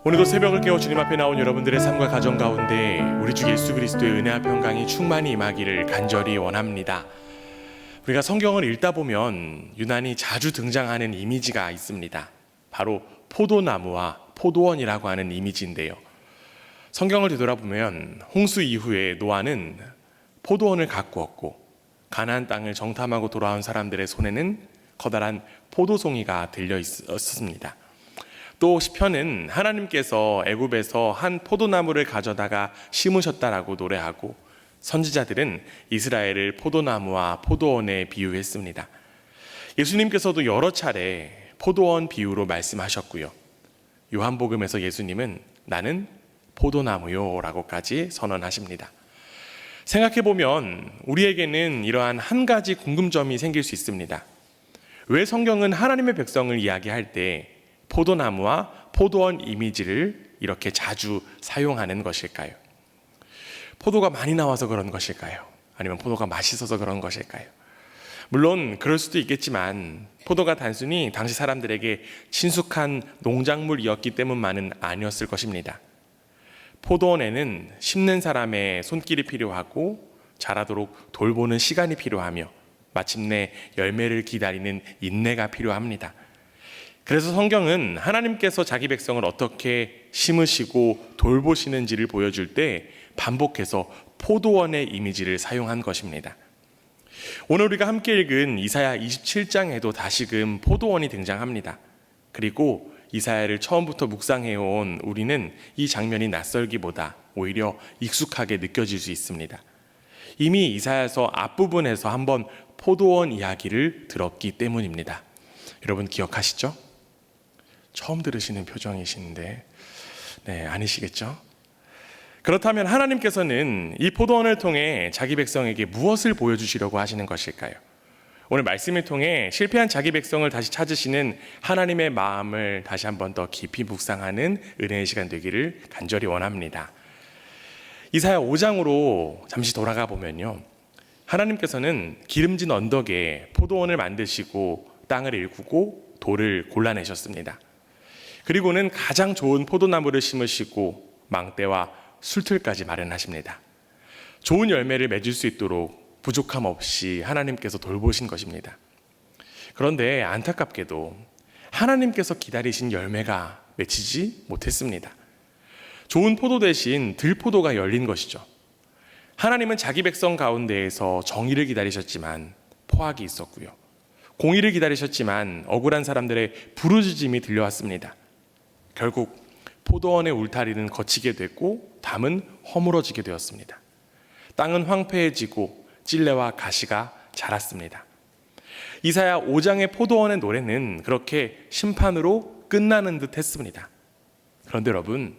오늘도 새벽을 깨워 주님 앞에 나온 여러분들의 삶과 가정 가운데 우리 주 예수 그리스도의 은혜와 평강이 충만히 임하기를 간절히 원합니다. 우리가 성경을 읽다 보면 유난히 자주 등장하는 이미지가 있습니다. 바로 포도나무와 포도원이라고 하는 이미지인데요. 성경을 되돌아보면 홍수 이후에 노아는 포도원을 가꾸었고 가나안 땅을 정탐하고 돌아온 사람들의 손에는 커다란 포도송이가 들려 있었습니다. 또 시편은 하나님께서 애굽에서 한 포도나무를 가져다가 심으셨다라고 노래하고 선지자들은 이스라엘을 포도나무와 포도원에 비유했습니다. 예수님께서도 여러 차례 포도원 비유로 말씀하셨고요. 요한복음에서 예수님은 나는 포도나무요 라고까지 선언하십니다. 생각해보면 우리에게는 이러한 한 가지 궁금점이 생길 수 있습니다. 왜 성경은 하나님의 백성을 이야기할 때 포도나무와 포도원 이미지를 이렇게 자주 사용하는 것일까요? 포도가 많이 나와서 그런 것일까요? 아니면 포도가 맛있어서 그런 것일까요? 물론 그럴 수도 있겠지만 포도가 단순히 당시 사람들에게 친숙한 농작물이었기 때문만은 아니었을 것입니다. 포도원에는 심는 사람의 손길이 필요하고 자라도록 돌보는 시간이 필요하며 마침내 열매를 기다리는 인내가 필요합니다. 그래서 성경은 하나님께서 자기 백성을 어떻게 심으시고 돌보시는지를 보여줄 때 반복해서 포도원의 이미지를 사용한 것입니다. 오늘 우리가 함께 읽은 이사야 27장에도 다시금 포도원이 등장합니다. 그리고 이사야를 처음부터 묵상해온 우리는 이 장면이 낯설기보다 오히려 익숙하게 느껴질 수 있습니다. 이미 이사야서 앞부분에서 한번 포도원 이야기를 들었기 때문입니다. 여러분 기억하시죠? 처음 들으시는 표정이신데 아니시겠죠? 그렇다면 하나님께서는 이 포도원을 통해 자기 백성에게 무엇을 보여주시려고 하시는 것일까요? 오늘 말씀을 통해 실패한 자기 백성을 다시 찾으시는 하나님의 마음을 다시 한번 더 깊이 묵상하는 은혜의 시간 되기를 간절히 원합니다. 이사야 5장으로 잠시 돌아가 보면요, 하나님께서는 기름진 언덕에 포도원을 만드시고 땅을 일구고 돌을 골라내셨습니다. 그리고는 가장 좋은 포도나무를 심으시고 망대와 술틀까지 마련하십니다. 좋은 열매를 맺을 수 있도록 부족함 없이 하나님께서 돌보신 것입니다. 그런데 안타깝게도 하나님께서 기다리신 열매가 맺히지 못했습니다. 좋은 포도 대신 들포도가 열린 것이죠. 하나님은 자기 백성 가운데에서 정의를 기다리셨지만 포악이 있었고요. 공의를 기다리셨지만 억울한 사람들의 부르짖음이 들려왔습니다. 결국 포도원의 울타리는 거치게 됐고 담은 허물어지게 되었습니다. 땅은 황폐해지고 찔레와 가시가 자랐습니다. 이사야 5장의 포도원의 노래는 그렇게 심판으로 끝나는 듯 했습니다. 그런데 여러분,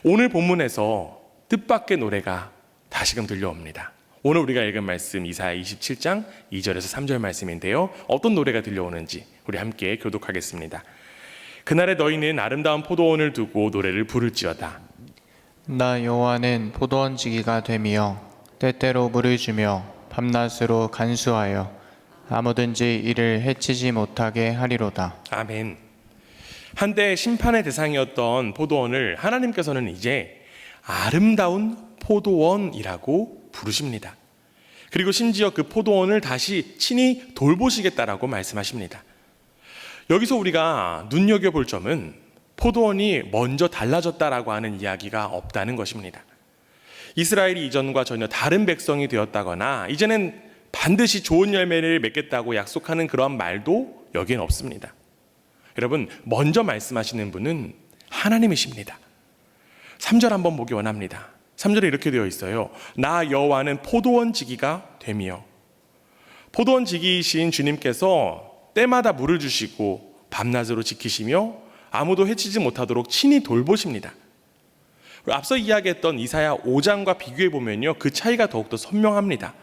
오늘 본문에서 뜻밖의 노래가 다시금 들려옵니다. 오늘 우리가 읽은 말씀 이사야 27장 2절에서 3절 말씀인데요, 어떤 노래가 들려오는지 우리 함께 교독하겠습니다. 그날에 너희는 아름다운 포도원을 두고 노래를 부를지어다. 나 여호와는 포도원 지기가 되며 때때로 물을 주며 밤낮으로 간수하여 아무든지 이를 해치지 못하게 하리로다. 아멘. 한때 심판의 대상이었던 포도원을 하나님께서는 이제 아름다운 포도원이라고 부르십니다. 그리고 심지어 그 포도원을 다시 친히 돌보시겠다라고 말씀하십니다. 여기서 우리가 눈여겨볼 점은 포도원이 먼저 달라졌다라고 하는 이야기가 없다는 것입니다. 이스라엘이 이전과 전혀 다른 백성이 되었다거나 이제는 반드시 좋은 열매를 맺겠다고 약속하는 그런 말도 여기엔 없습니다. 여러분, 먼저 말씀하시는 분은 하나님이십니다. 3절 한번 보기 원합니다. 3절에 이렇게 되어 있어요. 나 여호와는 포도원 지기가 되며. 포도원 지기이신 주님께서 때마다 물을 주시고 밤낮으로 지키시며 아무도 해치지 못하도록 친히 돌보십니다. 앞서 이야기했던 이사야 5장과 비교해 보면요, 그 차이가 더욱더 선명합니다.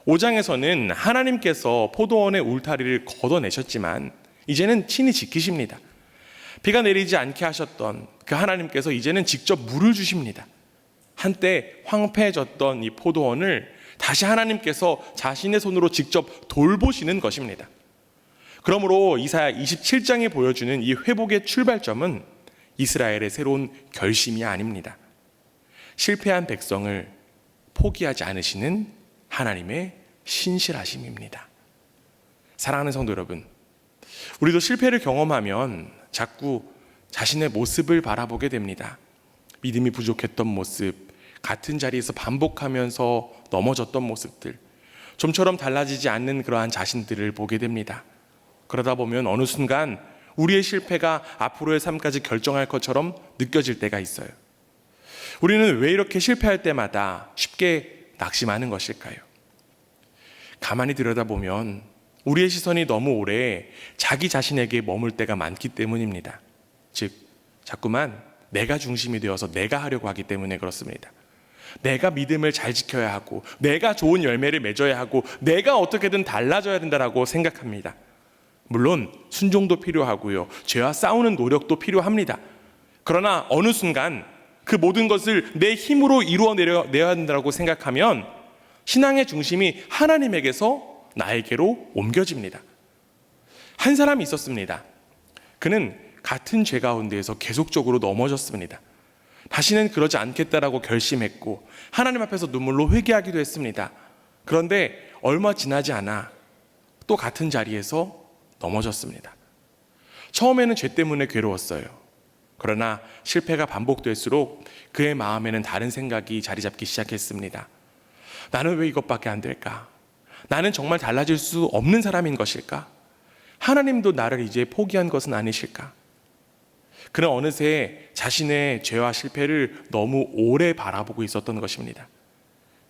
5장에서는 하나님께서 포도원의 울타리를 걷어내셨지만 이제는 친히 지키십니다. 비가 내리지 않게 하셨던 그 하나님께서 이제는 직접 물을 주십니다. 한때 황폐해졌던 이 포도원을 다시 하나님께서 자신의 손으로 직접 돌보시는 것입니다. 그러므로 이사야 27장이 보여주는 이 회복의 출발점은 이스라엘의 새로운 결심이 아닙니다. 실패한 백성을 포기하지 않으시는 하나님의 신실하심입니다. 사랑하는 성도 여러분, 우리도 실패를 경험하면 자꾸 자신의 모습을 바라보게 됩니다. 믿음이 부족했던 모습, 같은 자리에서 반복하면서 넘어졌던 모습들, 좀처럼 달라지지 않는 그러한 자신들을 보게 됩니다. 그러다 보면 어느 순간 우리의 실패가 앞으로의 삶까지 결정할 것처럼 느껴질 때가 있어요. 우리는 왜 이렇게 실패할 때마다 쉽게 낙심하는 것일까요? 가만히 들여다보면 우리의 시선이 너무 오래 자기 자신에게 머물 때가 많기 때문입니다. 즉, 자꾸만 내가 중심이 되어서 내가 하려고 하기 때문에 그렇습니다. 내가 믿음을 잘 지켜야 하고, 내가 좋은 열매를 맺어야 하고, 내가 어떻게든 달라져야 된다라고 생각합니다. 물론 순종도 필요하고요, 죄와 싸우는 노력도 필요합니다. 그러나 어느 순간 그 모든 것을 내 힘으로 이루어내야 한다고 생각하면 신앙의 중심이 하나님에게서 나에게로 옮겨집니다. 한 사람이 있었습니다. 그는 같은 죄 가운데에서 계속적으로 넘어졌습니다. 다시는 그러지 않겠다라고 결심했고 하나님 앞에서 눈물로 회개하기도 했습니다. 그런데 얼마 지나지 않아 또 같은 자리에서 넘어졌습니다. 처음에는 죄 때문에 괴로웠어요. 그러나 실패가 반복될수록 그의 마음에는 다른 생각이 자리 잡기 시작했습니다. 나는 왜 이것밖에 안 될까? 나는 정말 달라질 수 없는 사람인 것일까? 하나님도 나를 이제 포기한 것은 아니실까? 그는 어느새 자신의 죄와 실패를 너무 오래 바라보고 있었던 것입니다.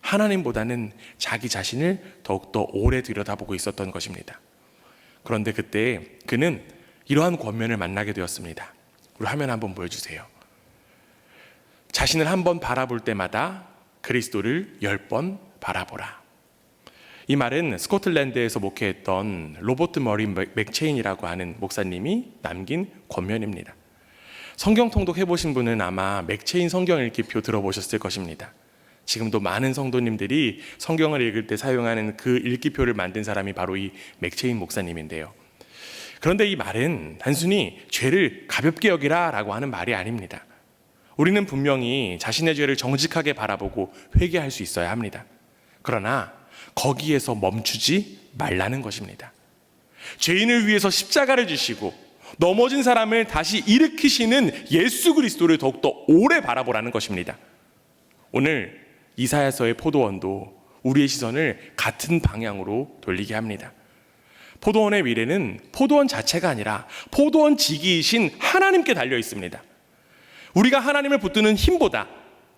하나님보다는 자기 자신을 더욱더 오래 들여다보고 있었던 것입니다. 그런데 그때 그는 이러한 권면을 만나게 되었습니다. 우리 화면 한번 보여주세요. 자신을 한번 바라볼 때마다 그리스도를 10번 바라보라. 이 말은 스코틀랜드에서 목회했던 로버트 머리 맥체인이라고 하는 목사님이 남긴 권면입니다. 성경 통독 해보신 분은 아마 맥체인 성경 읽기표 들어보셨을 것입니다. 지금도 많은 성도님들이 성경을 읽을 때 사용하는 그 읽기표를 만든 사람이 바로 이 맥체인 목사님인데요. 그런데 이 말은 단순히 죄를 가볍게 여기라 라고 하는 말이 아닙니다. 우리는 분명히 자신의 죄를 정직하게 바라보고 회개할 수 있어야 합니다. 그러나 거기에서 멈추지 말라는 것입니다. 죄인을 위해서 십자가를 지시고 넘어진 사람을 다시 일으키시는 예수 그리스도를 더욱더 오래 바라보라는 것입니다. 오늘 이사야서의 포도원도 우리의 시선을 같은 방향으로 돌리게 합니다. 포도원의 미래는 포도원 자체가 아니라 포도원 지기이신 하나님께 달려 있습니다. 우리가 하나님을 붙드는 힘보다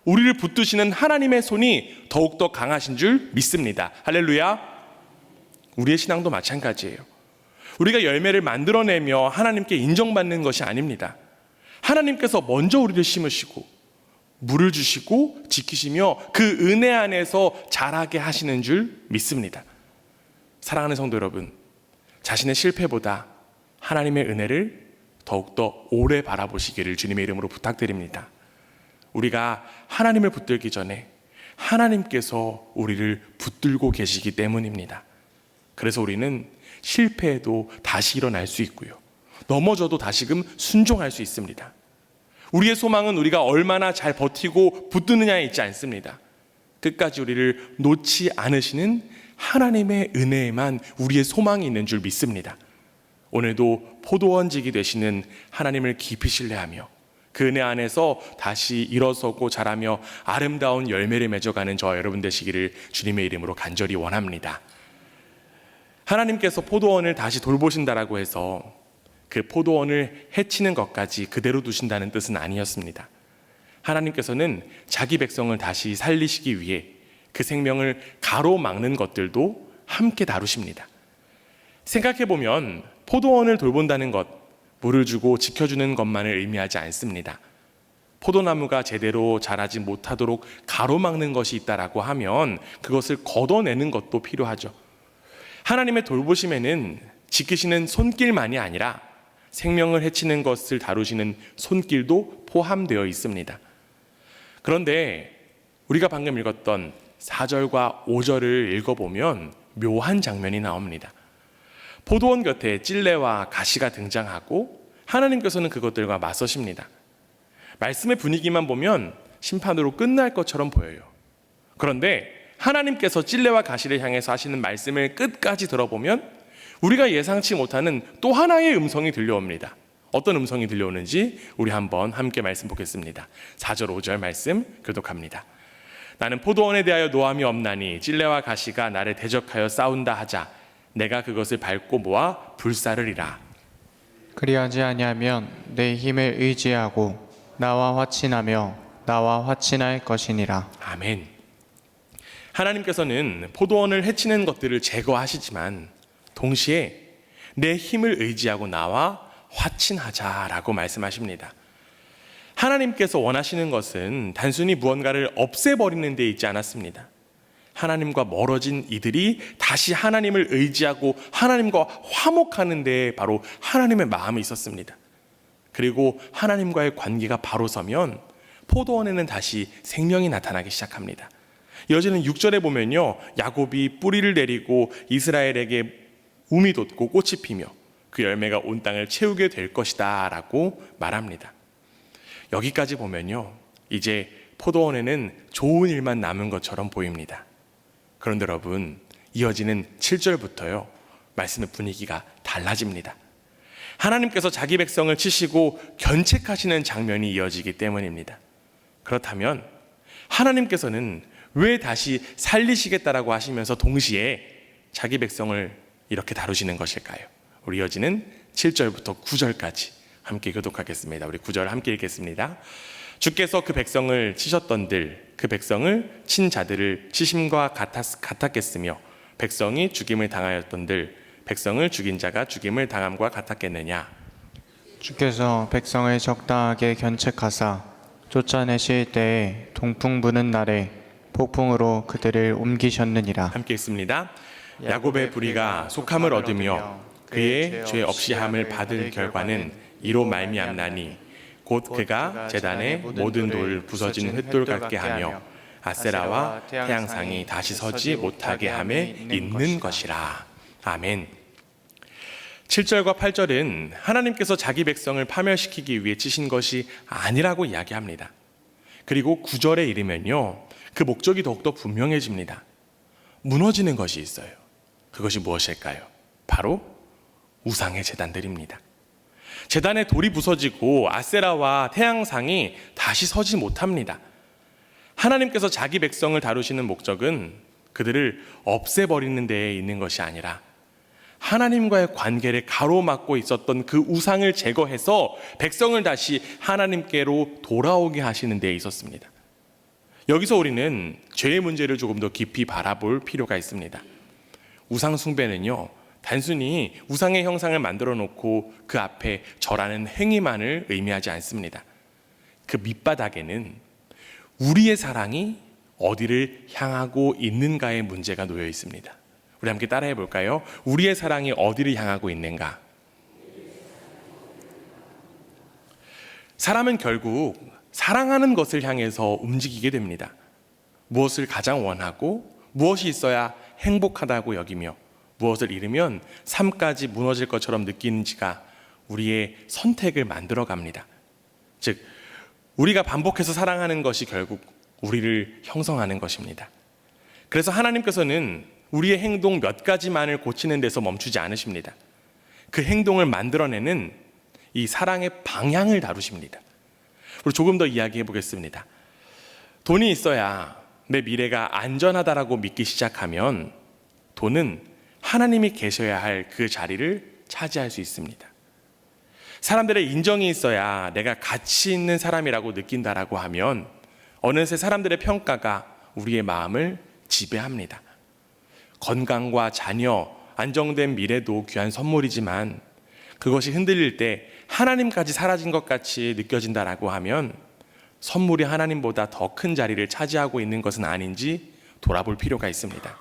우리를 붙드시는 하나님의 손이 더욱더 강하신 줄 믿습니다. 할렐루야. 우리의 신앙도 마찬가지예요. 우리가 열매를 만들어내며 하나님께 인정받는 것이 아닙니다. 하나님께서 먼저 우리를 심으시고 물을 주시고 지키시며 그 은혜 안에서 자라게 하시는 줄 믿습니다. 사랑하는 성도 여러분, 자신의 실패보다 하나님의 은혜를 더욱더 오래 바라보시기를 주님의 이름으로 부탁드립니다. 우리가 하나님을 붙들기 전에 하나님께서 우리를 붙들고 계시기 때문입니다. 그래서 우리는 실패해도 다시 일어날 수 있고요, 넘어져도 다시금 순종할 수 있습니다. 우리의 소망은 우리가 얼마나 잘 버티고 붙드느냐에 있지 않습니다. 끝까지 우리를 놓지 않으시는 하나님의 은혜에만 우리의 소망이 있는 줄 믿습니다. 오늘도 포도원직이 되시는 하나님을 깊이 신뢰하며 그 은혜 안에서 다시 일어서고 자라며 아름다운 열매를 맺어가는 저와 여러분 되시기를 주님의 이름으로 간절히 원합니다. 하나님께서 포도원을 다시 돌보신다라고 해서 그 포도원을 해치는 것까지 그대로 두신다는 뜻은 아니었습니다. 하나님께서는 자기 백성을 다시 살리시기 위해 그 생명을 가로막는 것들도 함께 다루십니다. 생각해보면 포도원을 돌본다는 것, 물을 주고 지켜주는 것만을 의미하지 않습니다. 포도나무가 제대로 자라지 못하도록 가로막는 것이 있다라고 하면 그것을 걷어내는 것도 필요하죠. 하나님의 돌보심에는 지키시는 손길만이 아니라 생명을 해치는 것을 다루시는 손길도 포함되어 있습니다. 그런데 우리가 방금 읽었던 4절과 5절을 읽어보면 묘한 장면이 나옵니다. 포도원 곁에 찔레와 가시가 등장하고 하나님께서는 그것들과 맞서십니다. 말씀의 분위기만 보면 심판으로 끝날 것처럼 보여요. 그런데 하나님께서 찔레와 가시를 향해서 하시는 말씀을 끝까지 들어보면 우리가 예상치 못하는 또 하나의 음성이 들려옵니다. 어떤 음성이 들려오는지 우리 한번 함께 말씀 보겠습니다. 4절 5절 말씀 교독합니다. 나는 포도원에 대하여 노함이 없나니 찔레와 가시가 나를 대적하여 싸운다 하자 내가 그것을 밟고 모아 불사르리라. 그리하지 아니하면 내 힘을 의지하고 나와 화친하며 나와 화친할 것이니라. 아멘. 하나님께서는 포도원을 해치는 것들을 제거하시지만 동시에 내 힘을 의지하고 나와 화친하자라고 말씀하십니다. 하나님께서 원하시는 것은 단순히 무언가를 없애버리는 데 있지 않았습니다. 하나님과 멀어진 이들이 다시 하나님을 의지하고 하나님과 화목하는 데 바로 하나님의 마음이 있었습니다. 그리고 하나님과의 관계가 바로 서면 포도원에는 다시 생명이 나타나기 시작합니다. 이어지는 6절에 보면요, 야곱이 뿌리를 내리고 이스라엘에게 움이 돋고 꽃이 피며 그 열매가 온 땅을 채우게 될 것이다 라고 말합니다. 여기까지 보면요, 이제 포도원에는 좋은 일만 남은 것처럼 보입니다. 그런데 여러분, 이어지는 7절부터요, 말씀의 분위기가 달라집니다. 하나님께서 자기 백성을 치시고 견책하시는 장면이 이어지기 때문입니다. 그렇다면 하나님께서는 왜 다시 살리시겠다라고 하시면서 동시에 자기 백성을 이렇게 다루시는 것일까요? 우리 이어지는 7절부터 9절까지 함께 교독하겠습니다. 우리 9절 함께 읽겠습니다. 주께서 그 백성을 치셨던들 그 백성을 친 자들을 치심과 같았겠으며 백성이 죽임을 당하였던들 백성을 죽인 자가 죽임을 당함과 같았겠느냐. 주께서 백성을 적당하게 견책하사 쫓아내실 때에 동풍 부는 날에 폭풍으로 그들을 옮기셨느니라. 함께 읽습니다. 야곱의 불의가 속함을 얻으며 그의 죄 없이 함을 받을 결과는 이로 말미암나니 곧 그가 제단의 모든 돌 부서진 횃돌 같게 하며 아세라와 태양상이 다시 서지 못하게 함에 있는 것이라. 아멘. 7절과 8절은 하나님께서 자기 백성을 파멸시키기 위해 치신 것이 아니라고 이야기합니다. 그리고 9절에 이르면요, 그 목적이 더욱더 분명해집니다. 무너지는 것이 있어요. 그것이 무엇일까요? 바로 우상의 제단들입니다. 제단의 돌이 부서지고 아세라와 태양상이 다시 서지 못합니다. 하나님께서 자기 백성을 다루시는 목적은 그들을 없애버리는 데에 있는 것이 아니라 하나님과의 관계를 가로막고 있었던 그 우상을 제거해서 백성을 다시 하나님께로 돌아오게 하시는 데에 있었습니다. 여기서 우리는 죄의 문제를 조금 더 깊이 바라볼 필요가 있습니다. 우상 숭배는요, 단순히 우상의 형상을 만들어 놓고 그 앞에 절하는 행위만을 의미하지 않습니다. 그 밑바닥에는 우리의 사랑이 어디를 향하고 있는가의 문제가 놓여 있습니다. 우리 함께 따라해 볼까요? 우리의 사랑이 어디를 향하고 있는가? 사람은 결국 사랑하는 것을 향해서 움직이게 됩니다. 무엇을 가장 원하고 무엇이 있어야 행복하다고 여기며 무엇을 잃으면 삶까지 무너질 것처럼 느끼는지가 우리의 선택을 만들어 갑니다. 즉, 우리가 반복해서 사랑하는 것이 결국 우리를 형성하는 것입니다. 그래서 하나님께서는 우리의 행동 몇 가지만을 고치는 데서 멈추지 않으십니다. 그 행동을 만들어내는 이 사랑의 방향을 다루십니다. 우리 조금 더 이야기해 보겠습니다. 돈이 있어야 내 미래가 안전하다라고 믿기 시작하면 돈은 하나님이 계셔야 할 그 자리를 차지할 수 있습니다. 사람들의 인정이 있어야 내가 가치 있는 사람이라고 느낀다라고 하면 어느새 사람들의 평가가 우리의 마음을 지배합니다. 건강과 자녀, 안정된 미래도 귀한 선물이지만 그것이 흔들릴 때 하나님까지 사라진 것 같이 느껴진다라고 하면 선물이 하나님보다 더 큰 자리를 차지하고 있는 것은 아닌지 돌아볼 필요가 있습니다.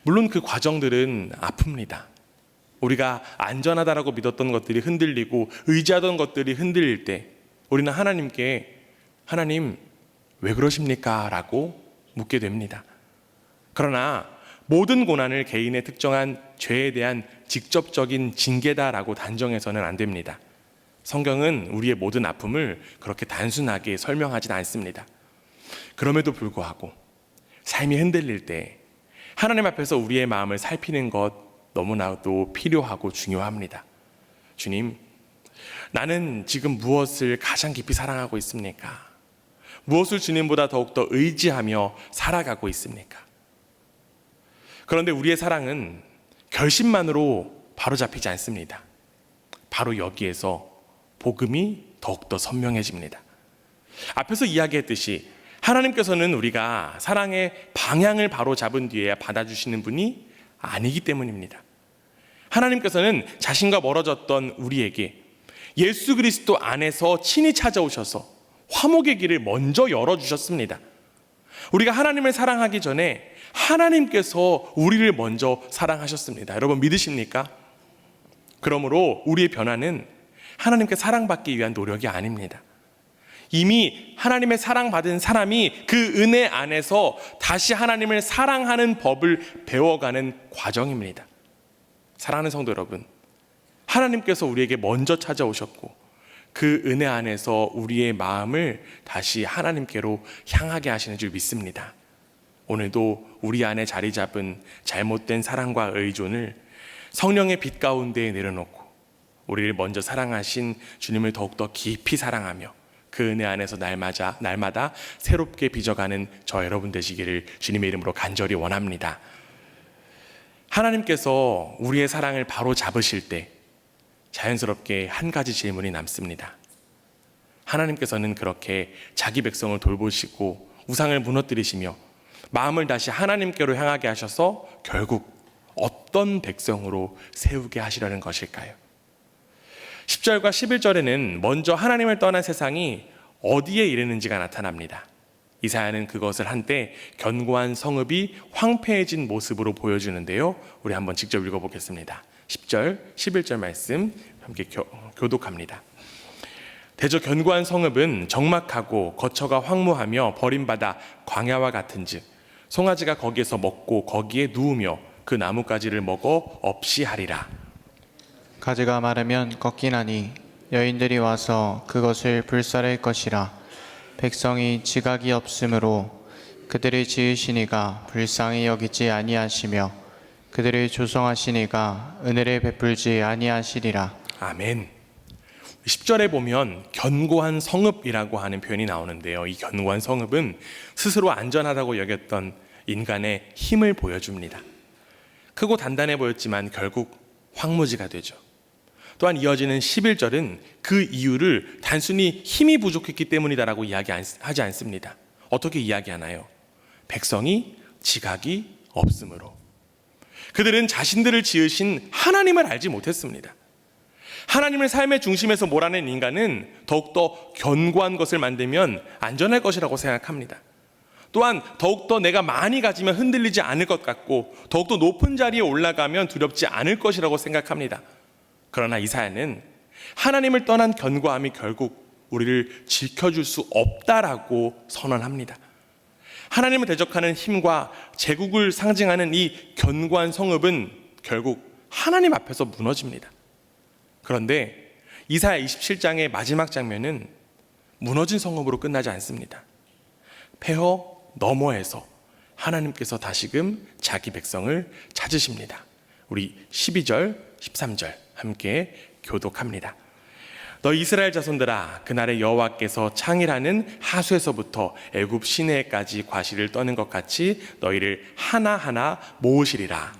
물론 그 과정들은 아픕니다. 우리가 안전하다라고 믿었던 것들이 흔들리고 의지하던 것들이 흔들릴 때 우리는 하나님께 하나님 왜 그러십니까? 라고 묻게 됩니다. 그러나 모든 고난을 개인의 특정한 죄에 대한 직접적인 징계다라고 단정해서는 안 됩니다. 성경은 우리의 모든 아픔을 그렇게 단순하게 설명하진 않습니다. 그럼에도 불구하고 삶이 흔들릴 때 하나님 앞에서 우리의 마음을 살피는 것 너무나도 필요하고 중요합니다. 주님, 나는 지금 무엇을 가장 깊이 사랑하고 있습니까? 무엇을 주님보다 더욱더 의지하며 살아가고 있습니까? 그런데 우리의 사랑은 결심만으로 바로잡히지 않습니다. 바로 여기에서 복음이 더욱더 선명해집니다. 앞에서 이야기했듯이 하나님께서는 우리가 사랑의 방향을 바로 잡은 뒤에야 받아주시는 분이 아니기 때문입니다. 하나님께서는 자신과 멀어졌던 우리에게 예수 그리스도 안에서 친히 찾아오셔서 화목의 길을 먼저 열어주셨습니다. 우리가 하나님을 사랑하기 전에 하나님께서 우리를 먼저 사랑하셨습니다. 여러분 믿으십니까? 그러므로 우리의 변화는 하나님께 사랑받기 위한 노력이 아닙니다. 이미 하나님의 사랑받은 사람이 그 은혜 안에서 다시 하나님을 사랑하는 법을 배워가는 과정입니다. 사랑하는 성도 여러분, 하나님께서 우리에게 먼저 찾아오셨고 그 은혜 안에서 우리의 마음을 다시 하나님께로 향하게 하시는 줄 믿습니다. 오늘도 우리 안에 자리 잡은 잘못된 사랑과 의존을 성령의 빛 가운데에 내려놓고 우리를 먼저 사랑하신 주님을 더욱더 깊이 사랑하며 그 은혜 안에서 날마다 새롭게 빚어가는 저 여러분 되시기를 주님의 이름으로 간절히 원합니다. 하나님께서 우리의 사랑을 바로 잡으실 때 자연스럽게 한 가지 질문이 남습니다. 하나님께서는 그렇게 자기 백성을 돌보시고 우상을 무너뜨리시며 마음을 다시 하나님께로 향하게 하셔서 결국 어떤 백성으로 세우게 하시려는 것일까요? 10절과 11절에는 먼저 하나님을 떠난 세상이 어디에 이르는지가 나타납니다. 이사야는 그것을 한때 견고한 성읍이 황폐해진 모습으로 보여주는데요. 우리 한번 직접 읽어보겠습니다. 10절, 11절 말씀 함께 교독합니다. 대저 견고한 성읍은 적막하고 거처가 황무하며 버림받아 광야와 같은즉 송아지가 거기에서 먹고 거기에 누우며 그 나뭇가지를 먹어 없이 하리라. 가지가 마르면 꺾이나니 여인들이 와서 그것을 불살할 것이라. 백성이 지각이 없으므로 그들이 지으시니가 불쌍히 여기지 아니하시며 그들을 조성하시니가 은혜를 베풀지 아니하시리라. 아멘. 10절에 보면 견고한 성읍이라고 하는 표현이 나오는데요. 이 견고한 성읍은 스스로 안전하다고 여겼던 인간의 힘을 보여줍니다. 크고 단단해 보였지만 결국 황무지가 되죠. 또한 이어지는 11절은 그 이유를 단순히 힘이 부족했기 때문이다라고 이야기하지 않습니다. 어떻게 이야기하나요? 백성이 지각이 없으므로. 그들은 자신들을 지으신 하나님을 알지 못했습니다. 하나님을 삶의 중심에서 몰아낸 인간은 더욱더 견고한 것을 만들면 안전할 것이라고 생각합니다. 또한 더욱더 내가 많이 가지면 흔들리지 않을 것 같고 더욱더 높은 자리에 올라가면 두렵지 않을 것이라고 생각합니다. 그러나 이사야는 하나님을 떠난 견고함이 결국 우리를 지켜줄 수 없다라고 선언합니다. 하나님을 대적하는 힘과 제국을 상징하는 이 견고한 성읍은 결국 하나님 앞에서 무너집니다. 그런데 이사야 27장의 마지막 장면은 무너진 성읍으로 끝나지 않습니다. 폐허 너머에서 하나님께서 다시금 자기 백성을 찾으십니다. 우리 12절, 13절 함께 교독합니다. 너 이스라엘 자손들아, 그날에 여호와께서 창일하는 하수에서부터 애굽 시내까지 과실을 떠는 것 같이 너희를 하나하나 모으시리라.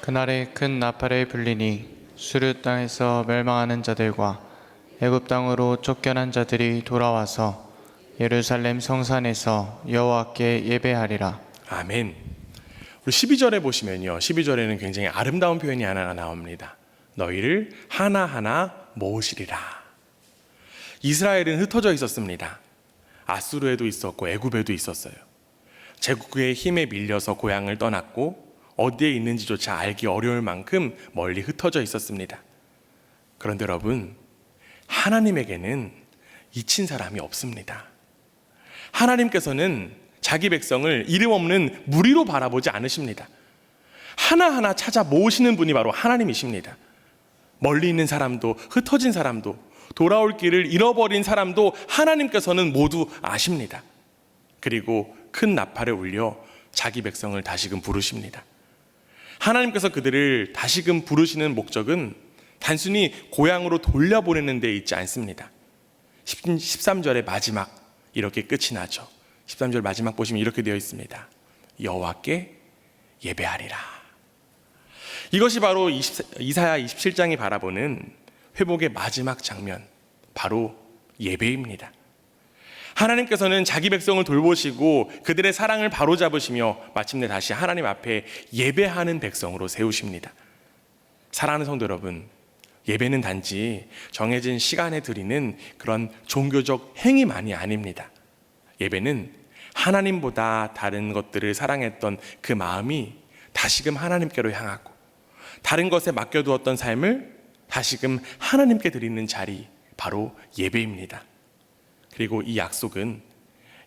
그날에 큰 나팔을 불리니 수르 땅에서 멸망하는 자들과 애굽 땅으로 쫓겨난 자들이 돌아와서 예루살렘 성산에서 여호와께 예배하리라. 아멘. 우리 12절에 보시면요, 12절에는 굉장히 아름다운 표현이 하나 나옵니다. 너희를 하나하나 모으시리라. 이스라엘은 흩어져 있었습니다. 아수르에도 있었고 애굽에도 있었어요. 제국의 힘에 밀려서 고향을 떠났고 어디에 있는지조차 알기 어려울 만큼 멀리 흩어져 있었습니다. 그런데 여러분, 하나님에게는 잊힌 사람이 없습니다. 하나님께서는 자기 백성을 이름 없는 무리로 바라보지 않으십니다. 하나하나 찾아 모으시는 분이 바로 하나님이십니다. 멀리 있는 사람도 흩어진 사람도 돌아올 길을 잃어버린 사람도 하나님께서는 모두 아십니다. 그리고 큰 나팔을 울려 자기 백성을 다시금 부르십니다. 하나님께서 그들을 다시금 부르시는 목적은 단순히 고향으로 돌려보내는 데 있지 않습니다. 13절의 마지막 이렇게 끝이 나죠. 13절 마지막 보시면 이렇게 되어 있습니다. 여호와께 예배하리라. 이것이 바로 이사야 27장이 바라보는 회복의 마지막 장면, 바로 예배입니다. 하나님께서는 자기 백성을 돌보시고 그들의 사랑을 바로잡으시며 마침내 다시 하나님 앞에 예배하는 백성으로 세우십니다. 사랑하는 성도 여러분, 예배는 단지 정해진 시간에 드리는 그런 종교적 행위만이 아닙니다. 예배는 하나님보다 다른 것들을 사랑했던 그 마음이 다시금 하나님께로 향하고 다른 것에 맡겨두었던 삶을 다시금 하나님께 드리는 자리, 바로 예배입니다. 그리고 이 약속은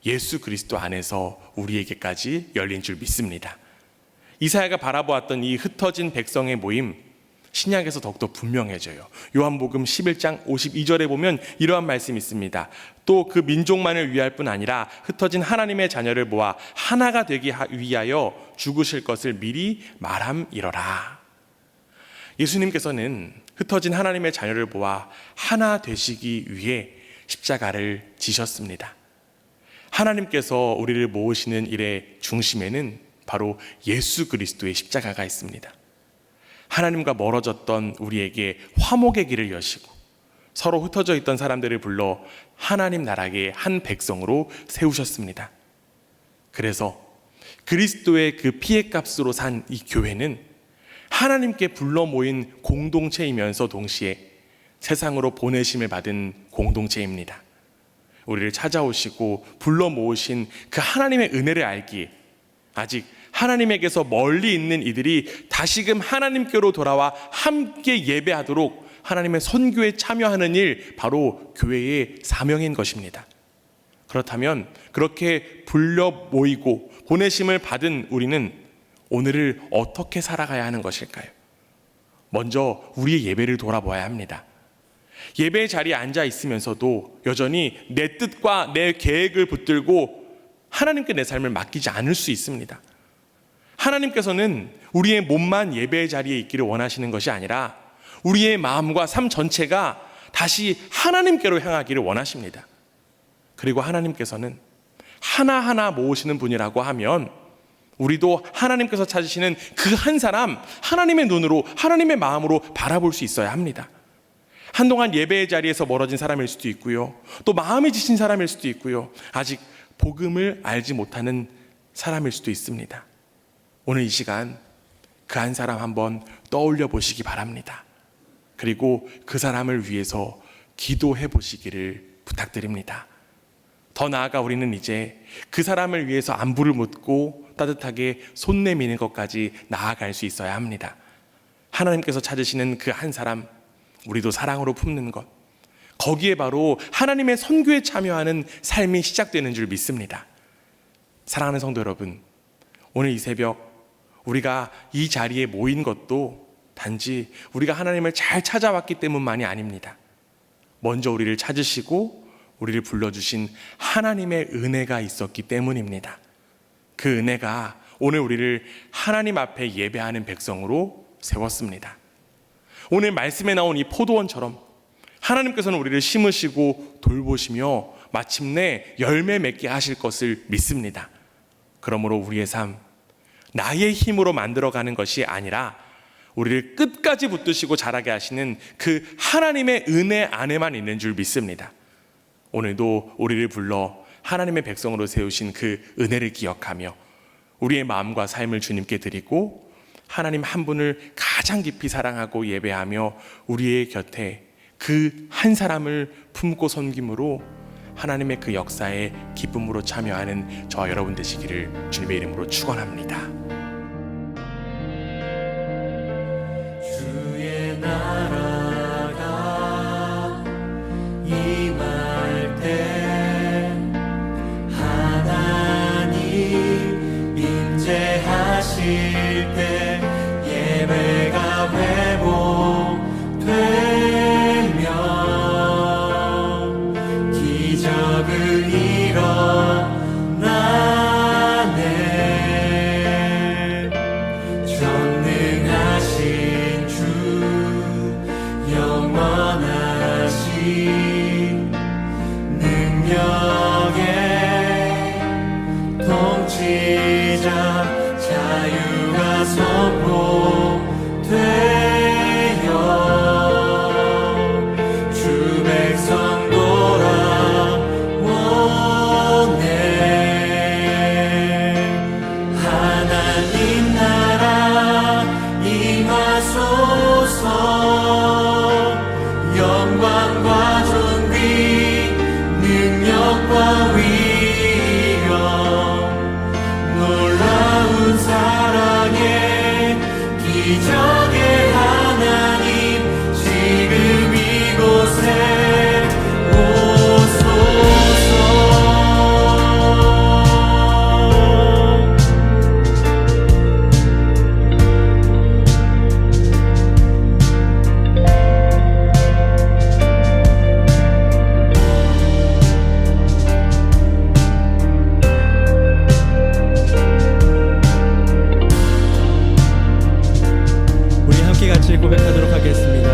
예수 그리스도 안에서 우리에게까지 열린 줄 믿습니다. 이사야가 바라보았던 이 흩어진 백성의 모임, 신약에서 더욱더 분명해져요. 요한복음 11장 52절에 보면 이러한 말씀이 있습니다. 또 그 민족만을 위할 뿐 아니라 흩어진 하나님의 자녀를 모아 하나가 되기 위하여 죽으실 것을 미리 말함이러라. 예수님께서는 흩어진 하나님의 자녀를 모아 하나 되시기 위해 십자가를 지셨습니다. 하나님께서 우리를 모으시는 일의 중심에는 바로 예수 그리스도의 십자가가 있습니다. 하나님과 멀어졌던 우리에게 화목의 길을 여시고 서로 흩어져 있던 사람들을 불러 하나님 나라의 한 백성으로 세우셨습니다. 그래서 그리스도의 그 피의 값으로 산 이 교회는 하나님께 불러 모인 공동체이면서 동시에 세상으로 보내심을 받은 공동체입니다. 우리를 찾아오시고 불러 모으신 그 하나님의 은혜를 알기에 아직 하나님에게서 멀리 있는 이들이 다시금 하나님께로 돌아와 함께 예배하도록 하나님의 선교에 참여하는 일, 바로 교회의 사명인 것입니다. 그렇다면 그렇게 불러 모이고 보내심을 받은 우리는 오늘을 어떻게 살아가야 하는 것일까요? 먼저 우리의 예배를 돌아보아야 합니다. 예배의 자리에 앉아 있으면서도 여전히 내 뜻과 내 계획을 붙들고 하나님께 내 삶을 맡기지 않을 수 있습니다. 하나님께서는 우리의 몸만 예배의 자리에 있기를 원하시는 것이 아니라 우리의 마음과 삶 전체가 다시 하나님께로 향하기를 원하십니다. 그리고 하나님께서는 하나하나 모으시는 분이라고 하면 우리도 하나님께서 찾으시는 그 한 사람, 하나님의 눈으로, 하나님의 마음으로 바라볼 수 있어야 합니다. 한동안 예배의 자리에서 멀어진 사람일 수도 있고요, 또 마음이 지친 사람일 수도 있고요, 아직 복음을 알지 못하는 사람일 수도 있습니다. 오늘 이 시간 그 한 사람 한번 떠올려 보시기 바랍니다. 그리고 그 사람을 위해서 기도해 보시기를 부탁드립니다. 더 나아가 우리는 이제 그 사람을 위해서 안부를 묻고 따뜻하게 손 내미는 것까지 나아갈 수 있어야 합니다. 하나님께서 찾으시는 그 한 사람, 우리도 사랑으로 품는 것, 거기에 바로 하나님의 선교에 참여하는 삶이 시작되는 줄 믿습니다. 사랑하는 성도 여러분, 오늘 이 새벽 우리가 이 자리에 모인 것도 단지 우리가 하나님을 잘 찾아왔기 때문만이 아닙니다. 먼저 우리를 찾으시고 우리를 불러주신 하나님의 은혜가 있었기 때문입니다. 그 은혜가 오늘 우리를 하나님 앞에 예배하는 백성으로 세웠습니다. 오늘 말씀에 나온 이 포도원처럼 하나님께서는 우리를 심으시고 돌보시며 마침내 열매 맺게 하실 것을 믿습니다. 그러므로 우리의 삶, 나의 힘으로 만들어가는 것이 아니라 우리를 끝까지 붙드시고 자라게 하시는 그 하나님의 은혜 안에만 있는 줄 믿습니다. 오늘도 우리를 불러 하나님의 백성으로 세우신 그 은혜를 기억하며 우리의 마음과 삶을 주님께 드리고 하나님 한 분을 가장 깊이 사랑하고 예배하며 우리의 곁에 그 한 사람을 품고 섬김으로 하나님의 그 역사에 기쁨으로 참여하는 저와 여러분 되시기를 주님의 이름으로 축원합니다. 주의 나라가 임할 때 하나님 임재하실 때 예배가 회복되면 하소서. 영광과 존귀 능력과 위엄 놀라운 사랑의 기적의 하나님 지금 이곳에 오소서. 우리 함께 같이 고백하도록 하겠습니다.